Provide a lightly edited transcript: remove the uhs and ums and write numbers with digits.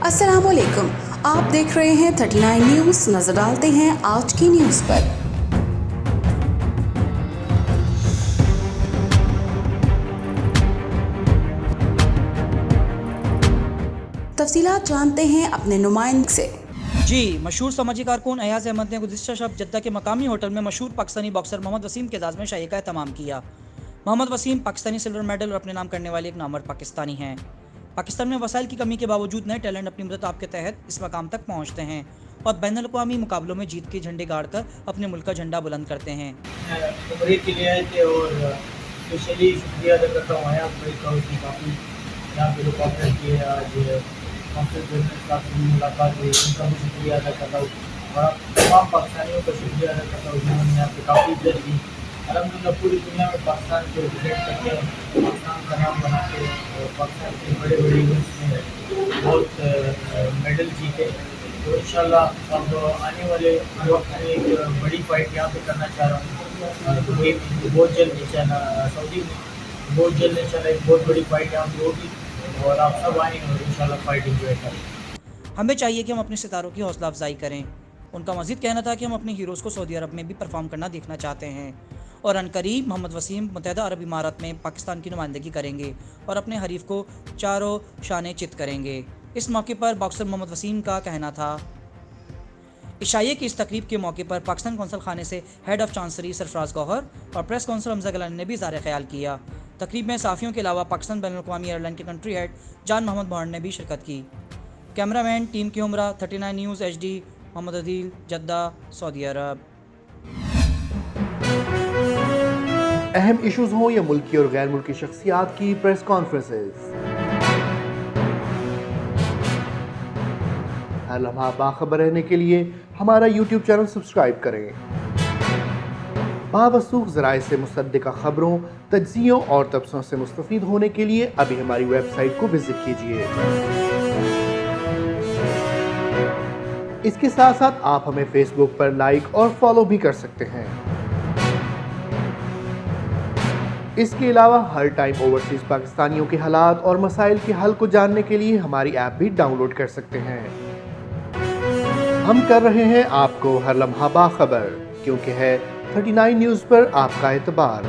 अस्सलाम वालेकुम, आप देख रहे हैं 39 न्यूज़। नजर डालते हैं आज की न्यूज़ पर। तफसीलात जानते हैं अपने नुमाइंदे से। जी, मशहूर समाजी कारकुन अयाज अहमद ने गुज़िश्ता शब जद्दा के मकामी होटल में मशहूर पाकिस्तानी बॉक्सर मोहम्मद वसीम के एजाज़ में शाही का एहतमाम किया। मोहम्मद वसीम पाकिस्तानी सिल्वर मेडल और अपने नाम करने वाले एक नामवर पाकिस्तानी हैं। पाकिस्तान में वसाइल की कमी के बावजूद नए टैलेंट अपनी मदद आपके तहत इस मकाम तक पहुँचते हैं और बैनुल-अक़वामी मुकाबलों में जीत के झंडे गाड़ कर अपने मुल्क का झंडा बुलंद करते हैं। उम्र के लिए आए थे और स्पेशली शुक्रिया अदा करता हूँ आयात भाई का, उसने काफ़ी यहाँ पे कोऑपरेट किए। आज कॉन्सुल जनरल साहब से मुलाकात हुई, उनका भी शुक्रिया अदा करता हूँ और तमाम पाकिस्तानियों का शुक्रिया अदा करता हूँ जिन्होंने यहाँ पे काफ़ी इज्जत दी। अलहमदुलिल्लाह पूरी दुनिया में पाकिस्तान को रिप्रेजेंट करके पाकिस्तान का नाम बनाते और पाकिस्तान के बड़े बड़े इवेंट्स में बहुत मेडल जीते। तो इंशाल्लाह अब आने वाले वक्त में एक बड़ी फाइट यहाँ पे करना चाह रहा हूँ। बहुत जल्द इंशाल्लाह सऊदी में बहुत जल्द इंशाल्लाह एक बहुत बड़ी फाइट यहाँ पे होगी और आप सब आएँ और इंशाल्लाह फाइट एंजॉय करें। हमें चाहिए कि हम अपने सितारों की हौसला अफजाई करें। उनका मज़ीद कहना था कि हम अपने हीरोज़ को सऊदी अरब में भी परफॉर्म करना देखना चाहते हैं और अनकरीब मोहम्मद वसीम मुत्तहिदा अरब इमारात में पाकिस्तान की नुमाइंदगी करेंगे और अपने हरीफ को चारों शाने चित करेंगे। इस मौके पर बॉक्सर मोहम्मद वसीम का कहना था। इशाइये की इस तकरीब के मौके पर पाकिस्तान कौंसल खाने से head of chancery Sarfaraz Gauhar और प्रेस काउंसिल हमजा गिलानी ने भी इज़हार ख्याल किया। तकरीब में साफ़ियों के अलावा पाकिस्तान बैनुल-अक़वामी एयरलाइन के कंट्री हेड जान मोहम्मद बॉन्ड ने भी शिरकत की। कैमरामैन टीम की हमरा 39 news HD Mohammad Adil, Jeddah, सऊदी अरब। अहम इश्यूज हों या मुल्की और गैर मुल्की शख्सियात की प्रेस कॉन्फ्रेंसेस, हर लम्हा बाखबर रहने के लिए हमारा YouTube चैनल सब्सक्राइब करें। बावसूख ज़राए से मुसद्दिक़ा खबरों, तज्ज़ियों और तबसरों से मुस्तफ़ीद होने के लिए अभी हमारी वेबसाइट को विजिट कीजिए। इसके साथ साथ आप हमें फेसबुक पर लाइक और फॉलो भी कर सकते हैं। इसके अलावा हर टाइम ओवरसीज़ पाकिस्तानियों के हालात और मसाइल के हल को जानने के लिए हमारी ऐप भी डाउनलोड कर सकते हैं। हम कर रहे हैं आपको हर लम्हा बाखबर, क्योंकि है 39 न्यूज़ पर आपका एतबार।